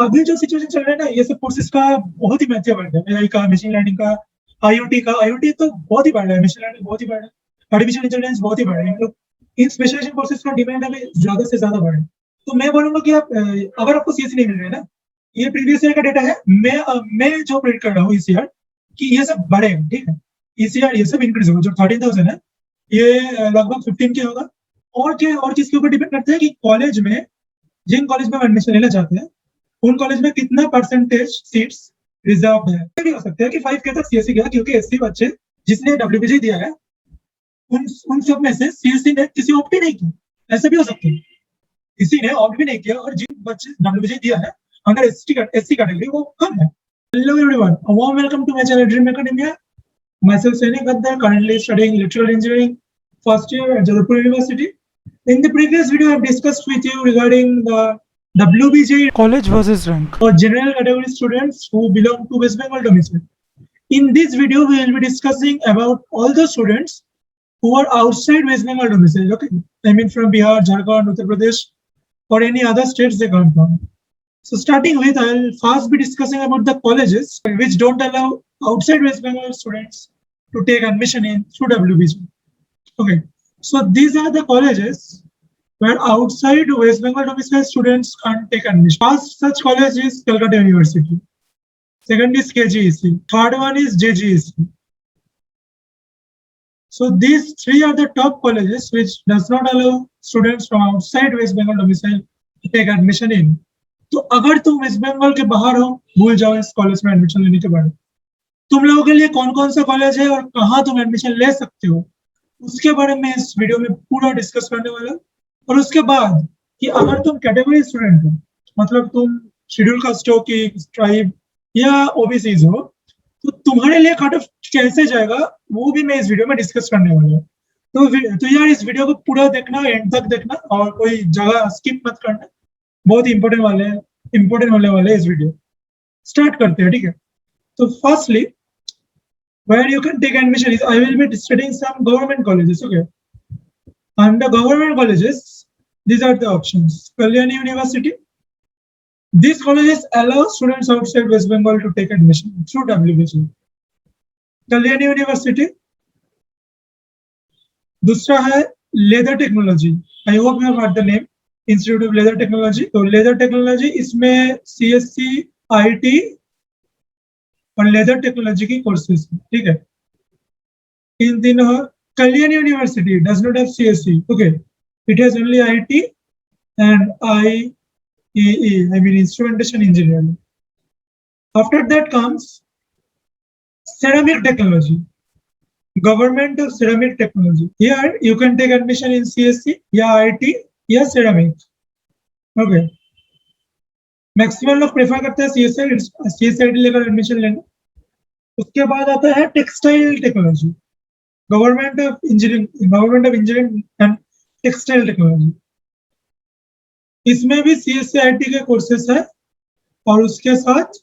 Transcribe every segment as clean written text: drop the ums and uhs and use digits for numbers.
अभी जो सिचुएशन चल रहा है ना, ये सब कोर्सेज का बहुत ही महत्व बढ़ गया है। एआई का, मशीन लर्निंग का, आईओटी तो बहुत ही बढ़ रहा है, मशीन लर्निंग बहुत ही बढ़ रहा है, आर्टिफिशियल इंटेलिजेंस बहुत ही बढ़ रहा है। मतलब इन स्पेशलाइजेशन कोर्सेज का डिमांड अभी ज्यादा से ज्यादा बढ़ रहा है। तो मैं बोलूंगा कि आप अगर आपको सीएससी नहीं मिल रहा है ना, ये प्रीवियस ईयर का डेटा है। मैं जो प्रेडिक्ट कर रहा हूँ ईसीआर कि ये सब बढ़ेगा, ठीक है। ईसीआर ये सब इंक्रीज होगा, जो 13,000 है ये लगभग 15 के होगा। और क्या, और किसके ऊपर डिपेंड करता है कि कॉलेज में, जिन कॉलेज में एडमिशन लेना चाहते हैं उन कॉलेज में कितना परसेंटेज सीट्स रिजर्व है। ये भी हो सकता है कि 5 के तक सीएससी गया, क्योंकि एससी बच्चे जिसने डब्ल्यूबीजी दिया है उन सब में से सीएससी ने किसी ऑप्ट ही नहीं किया, ऐसा भी हो सकता है। किसी ने ऑप्ट भी नहीं किया, और जिन बच्चे डब्ल्यूबीजी दिया है अंडर एससी कैटेगरी वो कम है। Hello everyone, a warm welcome to my channel Dream Academia. Myself Saini Gaddar, currently studying electrical engineering first year at Jodhpur University. In the previous video, I have discussed with you regarding the WBJ college versus rank for general category students who belong to West Bengal domicile. In this video, we will be discussing about all the students who are outside West Bengal domicile. Okay, I mean from Bihar, Jharkhand, Uttar Pradesh, or any other states they come from. So starting with, I'll first be discussing about the colleges which don't allow outside West Bengal students to take admission in through WBG. Okay, so these are the colleges where outside West Bengal domicile students can't take admission. First such college is Calcutta University. Second is KGEC. Third one is JGEC. So these three are the top colleges which does not allow students from outside West Bengal domicile to take admission in. तो अगर तुम waste Bengal के बाहर हो, भूल जाओ इस college में एडमिशन लेने के बाद। तुम लोगों के लिए कौन कौन सा कॉलेज है और कहाँ तुम एडमिशन ले सकते हो, उसके बारे में इस वीडियो में पूरा डिस्कस करने वाला हूं। और उसके बाद कि अगर तुम कैटेगरी स्टूडेंट हो, मतलब तुम शेड्यूल कास्ट हो कि ट्राइब या ओबीसीज हो, तो तुम्हारे लिए कट ऑफ कैसे जाएगा वो भी मैं इस वीडियो में डिस्कस करने वाला हूँ। तो यार इस वीडियो को पूरा देखना, एंड तक देखना, और कोई जगह स्किप मत करना। बहुत इंपॉर्टेंट होने वाले इस वीडियो। स्टार्ट करते हैं, ठीक है। तो firstly, where you can take admission is I will be studying some government colleges. Okay, under government colleges, these are the options. Kalyani University. These colleges allow students outside West Bengal to take admission through WBG. Kalyani University. दूसरा है leather technology. I hope you have heard the name. Institute of leather technology. तो leather technology, इसमें CSC, IT और leather technology की courses, ठीक है। इन तीनों. Kalyan university does not have CSC. Okay, it has only IT and IEE, I mean instrumentation engineering. After that comes ceramic technology, government of ceramic technology. Here you can take admission in CSC या IT या ceramic. Okay, maximum लोग prefer करते हैं CSIT लेकर admission लेना. उसके बाद आता है textile technology, government of engineering and textile technology. इसमें भी सीएसआईटी के कोर्सेस है और उसके साथ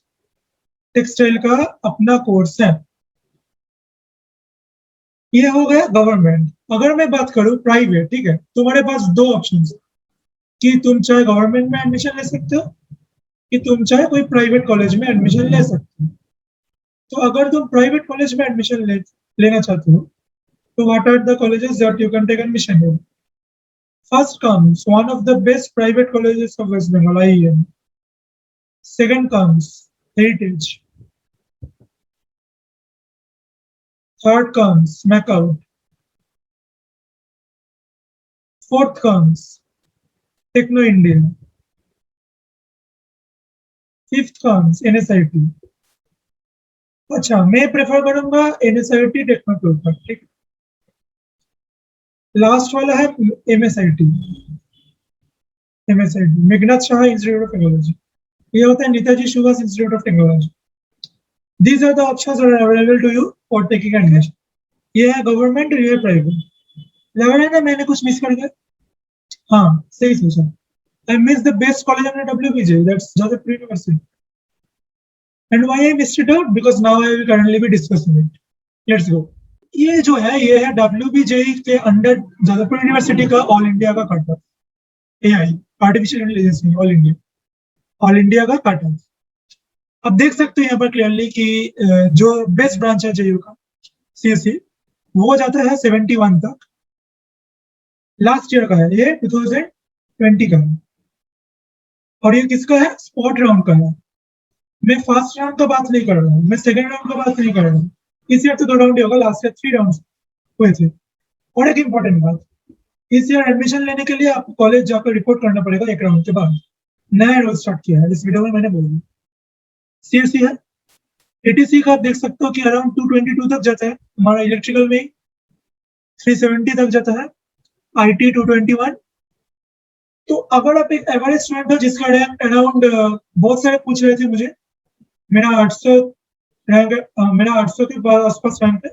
टेक्सटाइल का अपना कोर्स है. ये हो गया गवर्नमेंट. अगर मैं बात करूं प्राइवेट, ठीक है, तुम्हारे पास दो ऑप्शन है कि तुम चाहे गवर्नमेंट में एडमिशन ले सकते हो कि तुम चाहे कोई प्राइवेट कॉलेज में एडमिशन ले सकते हो. तो अगर तुम प्राइवेट कॉलेज में एडमिशन लेना चाहते हो, तो what are the colleges that you can take admission in? First comes one of the best private colleges of West Bengal, IEM. Second comes Heritage. Third comes MACAUT. Fourth comes Techno India. Fifth comes NSIT. अच्छा, मैं prefer करूंगा NSIT techno के ऊपर, ठीक. Last वाला है MSIT, Meghnath Shah institute of technology. ये होता है Netaji Subhash institute of technology. These are the options that are available to you for taking admission. ये है गवर्नमेंट और ये है प्राइवेट. लग रहा है ना मैंने कुछ मिस कर दिया? हाँ, सही सोचा. I missed the best college under WBJ. That's Jodhpur University. And why I missed it out? Because now I will currently be discussing it. Let's go. ये जो है, ये है WBJ के अंडर जोधपुर यूनिवर्सिटी का ऑल इंडिया का cut of AI, artificial intelligence में all India. All India का कट ऑफ। अब देख सकते हैं यहाँ पर क्लियरली कि जो बेस्ट ब्रांच है जेयू का सीएससी वो जाता है 71 तक। लास्ट ईयर का है ये, 2020 का है। और ये किसका है? स्पॉट राउंड का है। मैं फर्स्ट राउंड का बात नहीं कर रहा हूँ, मैं सेकंड राउंड का बात नहीं कर रहा हूँ। इस ईयर तो 2 राउंड ही होगा, लास्ट ईयर 3 राउंड हुए थे। और एक इंपॉर्टेंट बात, इस ईयर एडमिशन लेने के लिए आपको कॉलेज जाकर रिपोर्ट करना पड़ेगा 1 राउंड के बाद। नया रोल स्टार्ट किया है, इस वीडियो में मैंने बोला। सीएससी है, एटीसी का आप देख सकते हो कि अराउंड 222 तक जाता है। हमारा इलेक्ट्रिकल में 370 तक जाता है, आईटी 221। तो अगर आप एक एवरेज स्टूडेंट हो जिसका रैंक अराउंड, बहुत सारे पूछ रहे थे मुझे, मेरा 800 रैंक, मेरा 800 के आसपास रैंक है,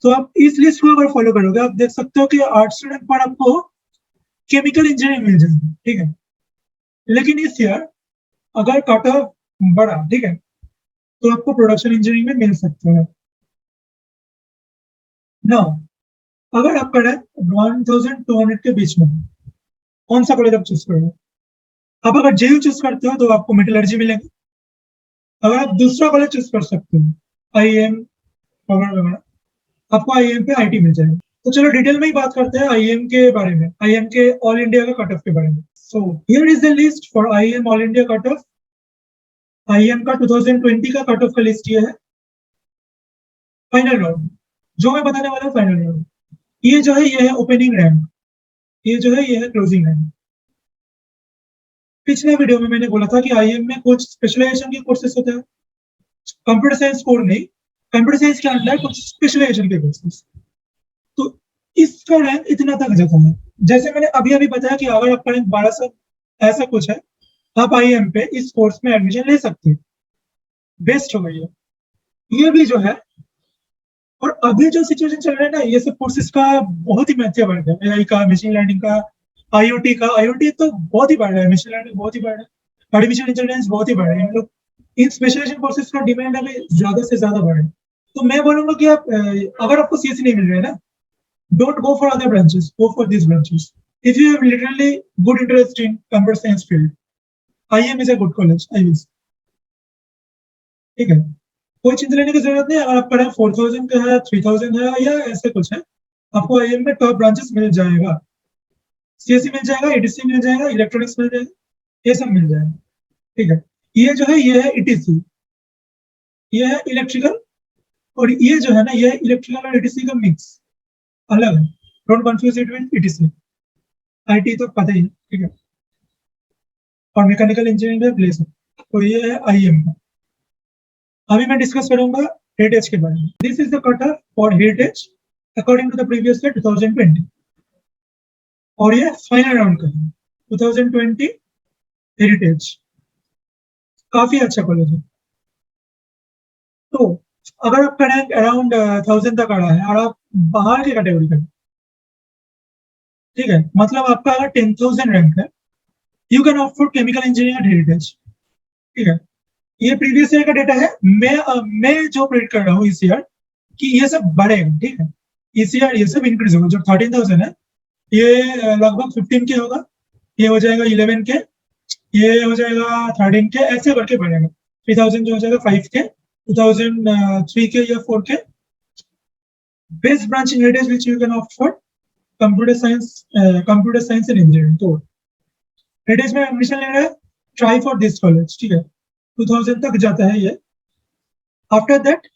तो आप इस लिस्ट को अगर फॉलो करोगे आप देख सकते हो कि 800 रैंक पर आपको केमिकल इंजीनियरिंग मिल जाएगी, ठीक है। लेकिन इस ईयर अगर कट ऑफ बढ़ा, ठीक है, तो आपको प्रोडक्शन इंजीनियरिंग में मिल सकता है ना। अगर आपका रैंक 1200 के बीच में, कौन सा कॉलेज आप चूज करोगे? आप अगर जेयू चूज करते हो तो आपको मेटलर्जी मिलेगी। अगर आप दूसरा कॉलेज चूज कर सकते हो, आईएम वगैरह वगैरह, आपको आईएम पे आईटी मिल जाएगी। तो चलो डिटेल में ही बात करते हैं आईएम के बारे में, आईएम के ऑल इंडिया का कट ऑफ के बारे में। So here is the list for IEM all India cut off. IEM का 2020 का कट ऑफ का लिस्ट ये है। फाइनल राउंड जो मैं बताने वाला हूँ, फाइनल राउंड ये जो है, ये है ओपनिंग रैंक, ये जो है, ये है क्लोजिंग रैंक। पिछले वीडियो में मैंने बोला था कि आईएम में कुछ स्पेशलाइजेशन के कोर्सेस होते हैं, कंप्यूटर साइंस कोर नहीं, कंप्यूटर साइंस के अंदर कुछ स्पेशलाइजेशन के कोर्सेस। तो इसका रैंक इतना तक जाता है। जैसे मैंने अभी अभी बताया कि अगर आपका रैंक 1200 ऐसा कुछ है, आप आईएम पे इस कोर्स में एडमिशन ले सकते हैं। बेस्ट हो गई है ये भी जो है। और अभी जो सिचुएशन चल रहा है ना, ये सब कोर्सेज का बहुत ही महत्व बढ़ गया। एआई का, मशीन लर्निंग का, आईओटी का। आईओटी तो बहुत ही बढ़ रहा है, मशीन लर्निंग बहुत ही बढ़ रहा है, आर्टिफिशियल इंटेलिजेंस बहुत ही बढ़ रहा है। इन लोग इन स्पेशलाइजेशन कोर्सेज का डिमांड अभी ज्यादा से ज्यादा बढ़ रहा है। तो मैं बोलूंगा कि आप, अगर आपको सीएससी नहीं मिल रहा है ना, don't go for other branches, go for these branches. If you have literally good interest in computer science field, IM is a good college, I will say. ठीक है, कोई चिंता लेने की जरूरत नहीं। अगर आपका रैंक 4000 का है, 3000 है या ऐसे कुछ है, आपको आईएम में टॉप ब्रांचेस मिल जाएगा। सीएससी मिल जाएगा, एडीसी मिल जाएगा, इलेक्ट्रॉनिक्स मिल जाएगा, ये सब मिल जाएगा, ठीक है। ये जो है, ये है ईटीसी, ये है इलेक्ट्रिकल, और ये जो है ना, ये इलेक्ट्रिकल और ईटीसी का मिक्स अलग है। Don't confuse it with etc. IT तो पता ही है, ठीक है, और मैकेनिकल इंजीनियरिंग में प्लेस है। तो ये है आईएम का। अभी मैं डिस्कस करूंगा हेरिटेज के बारे में। This is the cut off for Heritage according to the previous year 2020, और ये फाइनल राउंड का है 2020 हेरिटेज। काफी अच्छा कॉलेज है। तो अगर आपका रैंक अराउंड 1000 तक आ रहा है और आप बाहर की कैटेगरी का, ठीक है, मतलब आपका अगर 10,000 रैंक है, you can opt for chemical engineering at heritage, ठीक है। ये प्रीवियस ईयर का डेटा है। मैं जो प्रेडिक्ट कर रहा हूँ इस ईयर कि ये सब बढ़ेगा, ठीक है। इस ईयर ये सब इंक्रीज होगा। जो 13,000 है, ये लगभग 15 के होगा, ये हो जाएगा 11 के, ये हो जाएगा 13 के, ऐसे करके बढ़ेगा। 3000 जो हो जाएगा 5 के, 2003 के या 4 के। Best branch in heritage which you can opt for computer science, computer science and engineering. तो हेरिटेज में एडमिशन लेना है, ट्राई फॉर दिस कॉलेज, ठीक है। 2000 तक जाता है ये। After that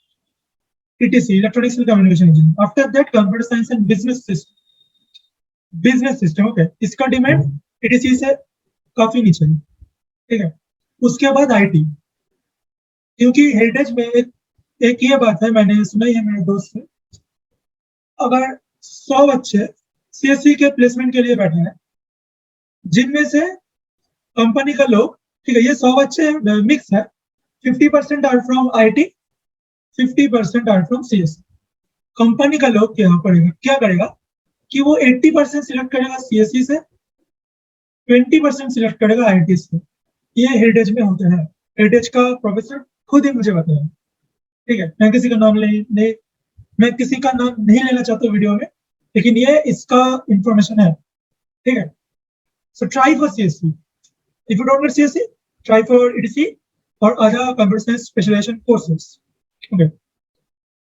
ETC, electronics and communication engineering. After that computer science and business system, business system, okay. इसका डिमांड ETC से काफी नीचे है, ठीक है। उसके बाद आईटी, क्योंकि हेरिटेज में एक ये बात है, मैंने सुनाई है मेरे दोस्त से, अगर 100 बच्चे सीएससी के प्लेसमेंट के लिए बैठे हैं, जिनमें से कंपनी का लोग, ठीक है, ये 100 बच्चे मिक्स है, 50% are from IT, 50% are from CSC. Company का लोग क्या करेगा कि वो 80% सिलेक्ट करेगा सीएससी से, 20% सिलेक्ट करेगा आईटी से। ये हेरिटेज में होते हैं। हेरिटेज का प्रोफेसर खुद ही मुझे बताया, ठीक है। मैं किसी का नाम नहीं मैं किसी का नाम नहीं लेना चाहता वीडियो में, लेकिन ये इसका इंफॉर्मेशन है, ठीक है। So try for CSC. If you don't get CSC, try for ETC or other computer science specialization courses. Okay.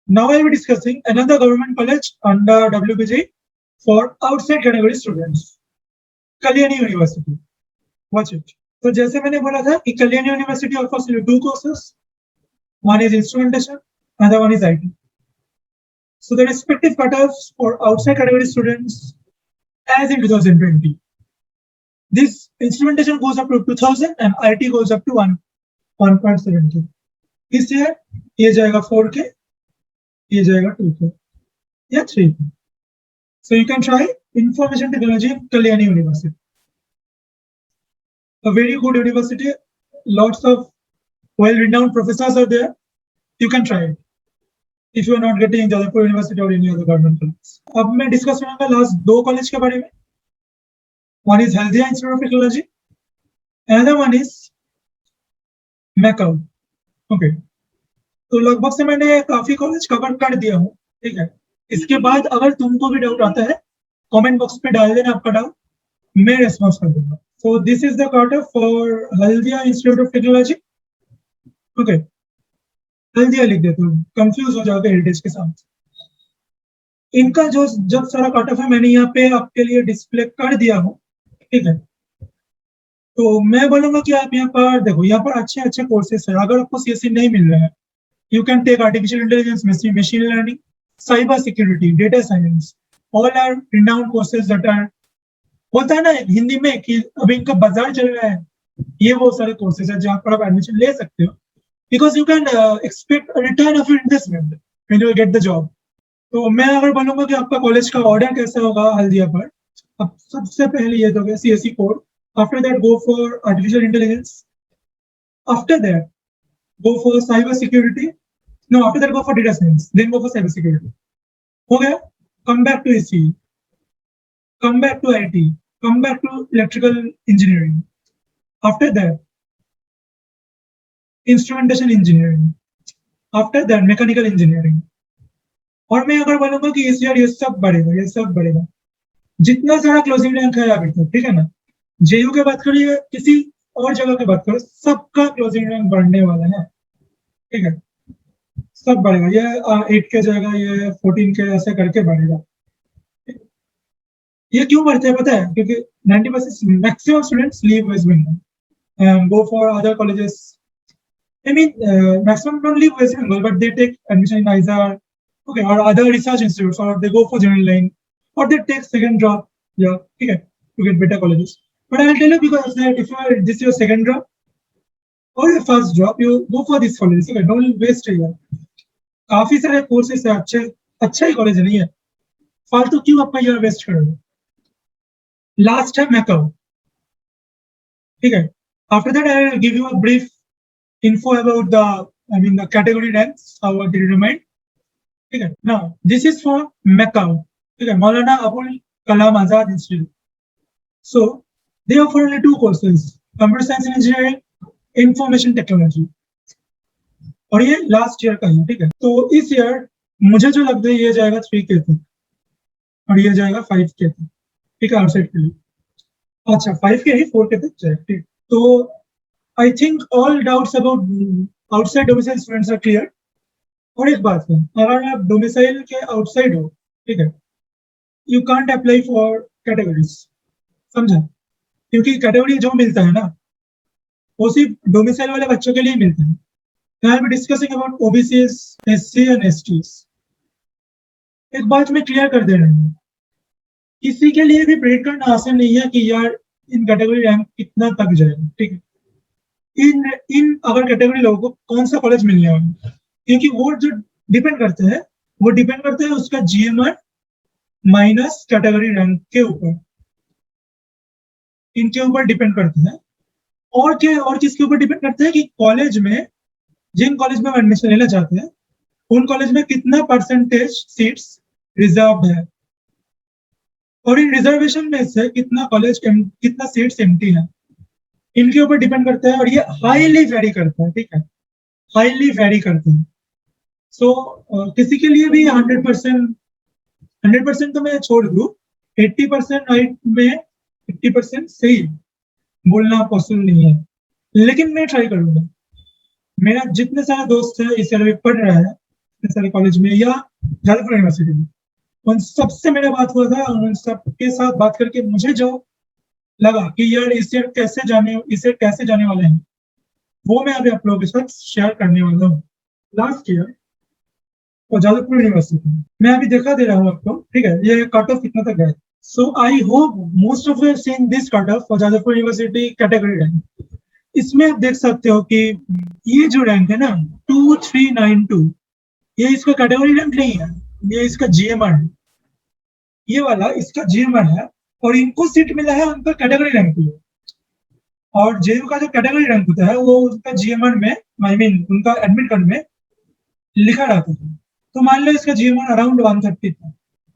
Now I will be discussing another government college under WBG for outside category students, Kalyani University. Watch it. तो जैसे मैंने बोला था कि कल्याण university offers you two courses. One is instrumentation, another one is IT. So the respective cutoffs for outside category students as in 2020. This instrumentation goes up to 2000 and IT goes up to 1.70. इस year ये जाएगा 4K, ये जाएगा 2K या 3K. So you can try information technology in Kalyani University. A very good university, lots of well-renowned professors are there. You can try it if you are not getting Jadavpur University or any other government college. अब मैं discuss करूंगा last दो college के बारे में. One is Haldia Institute of Technology, another one is Macau. Okay. तो लगभग से मैंने काफी कॉलेज कवर कर दिया हूँ, ठीक है. इसके बाद अगर तुमको भी डाउट आता है कमेंट बॉक्स पे डाल देना आपका डाउट, मैं रेस्पॉन्स कर दूंगा. So this is the cutoff for Haldia Institute of Technology. Okay. Haldia लिख देता हूँ, कंफ्यूज हो जाओगे हेरिटेज के साथ. इनका जो जब सारा कट ऑफ है मैंने यहाँ पे आपके लिए डिस्प्ले कर दिया हूँ, ठीक है. तो मैं बोलूंगा कि आप यहाँ पर देखो, यहाँ पर अच्छे अच्छे कोर्सेस है. अगर आपको CSE नहीं मिल रहा है, you can take artificial intelligence, machine learning, cyber security, data science. All are renowned courses that are, होता है ना हिंदी में कि अभी इनका बाजार चल रहा है, ये वो सारे कोर्सेज है जहाँ पर आप एडमिशन ले सकते हो, because you can expect return of investment when you get the job. तो मैं अगर बोलूंगा कि आपका कॉलेज का ऑर्डर कैसा होगा हल्दिया पर, अब सबसे पहले ये तो CSE code, after that go for artificial intelligence, after that go for cyber security, no after that go for data science, then go for cyber security. हो गया. Come back to ECE, come back to IT, come back to electrical engineering. After that, instrumentation engineering. After that, mechanical engineering. और मैं अगर बोलूंगा कि इस year ये सब बढ़ेगा, ये सब बढ़ेगा. जितना सारा क्लोजिंग रैंक है अभी तक, ठीक है ना, JU के बात करिए, किसी और जगह की बात करो, सबका क्लोजिंग रैंक बढ़ने वाला है, ठीक है. सब बढ़ेगा. ये 8K जाएगा, ये 14K ऐसे करके बढ़ेगा. ये क्यों बढ़ते हैं पता है? क्योंकि 90% maximum students leave West Bengal and go for other colleges. I mean, maximum don't leave West Bengal, but they take admission in ISAR, okay, or other research institutes, or they go for general line, or they take second drop, yeah, okay, to get better colleges. But I'll tell you, because that if this is your second drop or your first drop, you go for this college. Okay, don't waste a year. काफी सारे courses है, अच्छा ही college नहीं है, फालतू क्यों अपना year waste करोगे. लास्ट है मैकाउ, ठीक है. After that I will give you a brief info about the category ranks, how are they determined, ठीक है. Now this is for Macau, ठीक है, Maulana Abul Kalam Azad Institute. So they offer only two courses, computer science and engineering, information technology, और ये last year का है, ठीक है. तो इस ईयर मुझे जो लगता है ये जाएगा 3K तक और ये जाएगा 5K तक, ठीक है, आउटसाइड के लिए. अच्छा 5K ही 4K तक जाएगा, ठीक. तो I think all doubts about outside domicile students are clear. और एक बात है, अगर आप डोमिसाइल के आउटसाइड हो, ठीक है, you can't apply for categories, समझा? क्योंकि कैटेगरी जो मिलता है ना, वो सिर्फ डोमिसाइल वाले बच्चों के लिए मिलता है. I'll be discussing about OBCs, SC and STs. एक बात मैं क्लियर कर दे रहा हूँ, किसी के लिए भी प्रेडिक्ट करना आसान नहीं है कि यार इन कैटेगरी रैंक कितना तक जाएगा, ठीक है. इन अगर कैटेगरी लोगों को कौन सा कॉलेज मिलने वाला, क्योंकि वो जो डिपेंड करते हैं, वो डिपेंड करते हैं उसका GMR माइनस कैटेगरी रैंक के ऊपर, इनके ऊपर डिपेंड करते हैं. और क्या, और किसके ऊपर डिपेंड करते हैं कि कॉलेज में, जिन कॉलेज में एडमिशन लेना चाहते हैं, उन कॉलेज में कितना परसेंटेज सीट्स रिजर्व है, और इन रिजर्वेशन में से कितना सीट्स एम्प्टी है, इनके ऊपर डिपेंड करता है. और ये हाईली वेरी करता है, ठीक है, हाईली वेरी करते हैं. सो किसी के लिए भी 100% तो मैं छोड़ दूं, 80% राइट में 50% सही बोलना पॉसिबल नहीं है. लेकिन मैं ट्राई करूंगा। मेरा जितने सारे दोस्त है इस ईयर में पढ़ रहा है इतने सारे कॉलेज में या जादवपुर यूनिवर्सिटी में, उन सबसे मेरा बात हुआ था, और उन सबके साथ बात करके मुझे जो लगा कि यार इस ईयर कैसे जाने वाले हैं, वो मैं अभी आप लोगों के साथ शेयर करने वाला हूँ। लास्ट ईयर और जादवपुर यूनिवर्सिटी मैं अभी दिखा दे रहा हूँ आपको, ठीक है, ये कट ऑफ कितना तक गया। So I hope most of you seen this cut off for Jadavpur university category rank. इसमें आप देख सकते हो कि ये जो रैंक है ना 2392, ये इसका कैटेगरी रैंक नहीं है, ये इसका जीएमआर है। ये वाला इसका जीएमआर है और इनको सीट मिला है उनका कैटेगरी रैंक पे। और जेयू का जो कैटेगरी रैंक होता है वो उनका जीएमआर में, आई मीन उनका एडमिट कार्ड में लिखा रहता है। तो मान लो इसका जीएमआर अराउंड 130 था,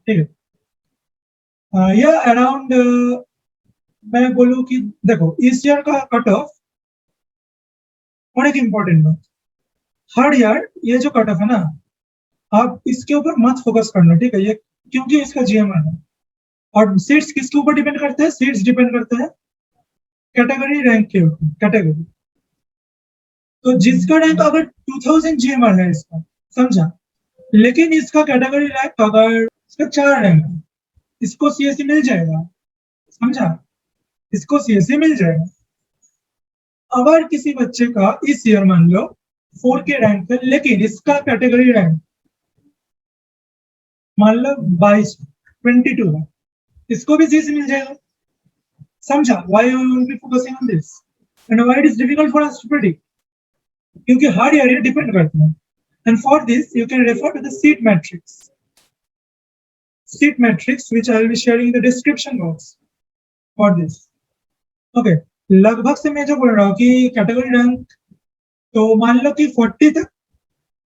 ठीक है। या अराउंड मैं बोलूँ कि देखो इस ईयर का कट ऑफ, और एक इम्पोर्टेंट बात, हर ईयर ये जो कट ऑफ है ना, आप इसके ऊपर मत फोकस करना, ठीक है, ये क्योंकि इसका जीएमआर है। और सीट्स किसके ऊपर डिपेंड करते हैं? सीट्स डिपेंड करते हैं कैटेगरी रैंक के ऊपर, कैटेगरी। तो जिसका रैंक अगर 2000 जीएमआर है इसका, समझा, लेकिन इसका कैटेगरी रैंक अगर इसका 4 रैंक है, इसको सीएससी मिल जाएगा, समझा, इसको सीएससी मिल जाएगा। अगर किसी बच्चे का इस ईयर मान लो 4 के रैंक है, लेकिन इसका कैटेगरी रैंक मान लो 22 है, इसको भी सीएससी मिल जाएगा, समझा। Why we will be focusing on this and why it is difficult for us to predict, क्योंकि हर ईयर ये डिपेंड करता है। And for this you can refer to the seat matrix which I will be sharing in the description box for this. Okay, लगभग से मैं जो बोल रहा हूँ कि कैटेगरी रैंक, तो मान लो कि 40 तक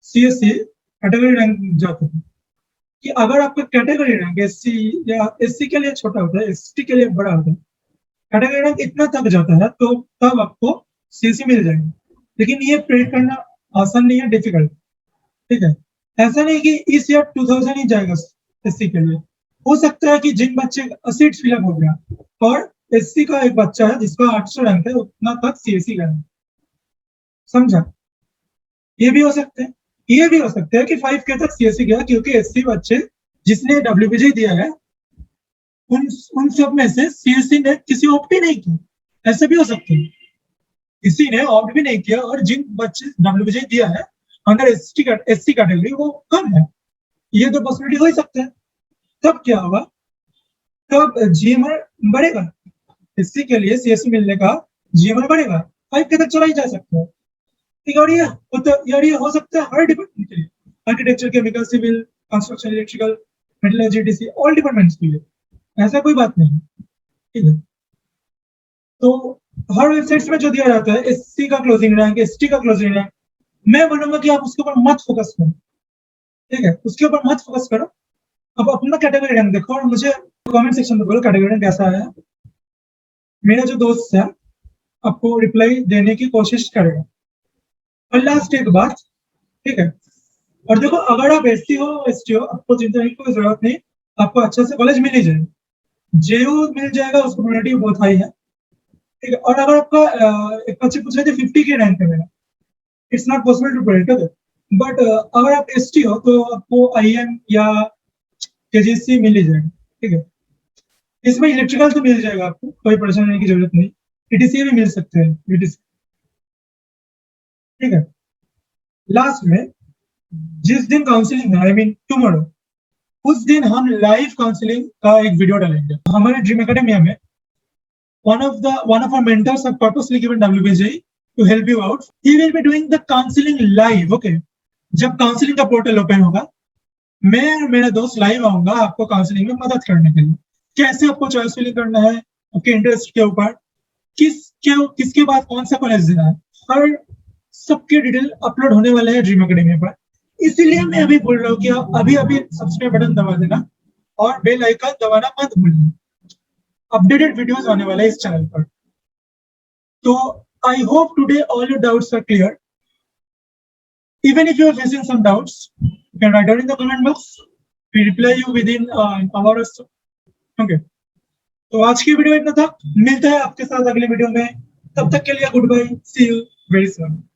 सीएससी कैटेगरी रैंक जाता है, कि अगर आपका कैटेगरी रैंक एससी या एससी के लिए छोटा होता है, एसटी के लिए बड़ा होता है, कैटेगरी रैंक इतना तक जाता है, तो तब आपको सीएससी मिल जाएगा। लेकिन ये प्रेडिक्ट करना आसान नहीं है, डिफिकल्ट, ठीक है। ऐसा नहीं कि इस ईयर 2000 ही जाएगा एससी के लिए, हो सकता है कि जिन बच्चे सीट्स फिलअप हो गया और एससी का एक बच्चा है जिसका 800 रैंक है, उतना तक सीएससी गया, समझा। ये भी हो सकता है, ये भी हो सकता है कि 5K तक सीएससी गया, क्योंकि एससी बच्चे जिसने डब्ल्यूबीजी दिया है उन सब में से सीएससी ने किसी ऑप्ट ही नहीं किया, ऐसा भी हो सकता है, किसी ने ऑप्ट भी नहीं किया, और जिन बच्चे डब्ल्यूबीजी दिया है अंडर एससी कैटेगरी वो कम है, ये तो पॉसिबिलिटी हो ही सकता है। तब क्या होगा, तब जीएमआर बढ़ेगा, एससी के लिए सीएससी मिलने का जीएमआर बढ़ेगा, 5K तक चला ही जा सकता है, ठीक है। और ये हो सकता है हर डिपार्टमेंट के लिए, architecture, chemical, civil, construction, electrical, metallurgy, DC, all departments के लिए, ऐसा कोई बात नहीं, ठीक है। तो हर वेबसाइट्स में जो दिया जाता है एससी का क्लोजिंग रैंक, एसटी का क्लोजिंग रैंक, मैं बोलूंगा कि आप उसके ऊपर मत फोकस करो, ठीक है, उसके ऊपर मत फोकस करो। अब अपना कैटेगरी रैंक देखो और मुझे कमेंट सेक्शन में बोलो कैटेगरी रैंक कैसा है। मेरा जो दोस्त है आपको रिप्लाई देने की कोशिश करेगा। और लास्ट एक बात, ठीक है, और देखो अगर आप एससी हो एसटी हो, आपको चिंता की कोई जरूरत नहीं, आपको अच्छा से कॉलेज मिल ही जाएगा, जेयू मिल जाएगा, उसको प्रोबेबिलिटी बहुत हाई है, ठीक है। और अगर आपका एक बच्चे पूछ रहे थे 50 के रैंक है मेरा, it's not possible to predict, okay, but अगर आप एसटी हो तो आपको आईएम या केजीसी मिल ही जाएगा, ठीक है। इसमें इलेक्ट्रिकल तो मिल जाएगा, आपको कोई परेशानी होने की जरूरत नहीं, ईटीसी भी मिल सकते हैं, ईटीसी, ठीक है। लास्ट में जिस दिन काउंसलिंग है, आई मीन टुमारो, उस दिन हम लाइव काउंसलिंग का एक वीडियो डालेंगे हमारे ड्रीम एकेडमिया में। one of our mentors have purposely given WBJ to help you out. He will be doing the counseling live, okay? जब काउंसलिंग का पोर्टल ओपन होगा, मैं और मेरा दोस्त लाइव आऊंगा आपको काउंसलिंग में मदद करने के लिए। कैसे आपको चॉइस फिलिंग करना है, आपके इंटरेस्ट के ऊपर, किसके बाद कौन सा कॉलेज देना है, और सबके डिटेल अपलोड होने वाले हैं ड्रीम एकेडमी पर। इसीलिए मैं अभी बोल रहा हूँ कि आप अभी सब्सक्राइब बटन दबा देना और बेल आइकन दबाना मत भूलना, अपडेटेड वीडियोस आने वाले हैं इस चैनल पर। तो I hope today all your doubts are clear. Even if you are facing some doubts, you can write down in the comment box. We reply you within an hour or so. Okay. तो आज की video इतना था, मिलते हैं आपके साथ अगले वीडियो में। तब तक के लिए good bye, see you very soon.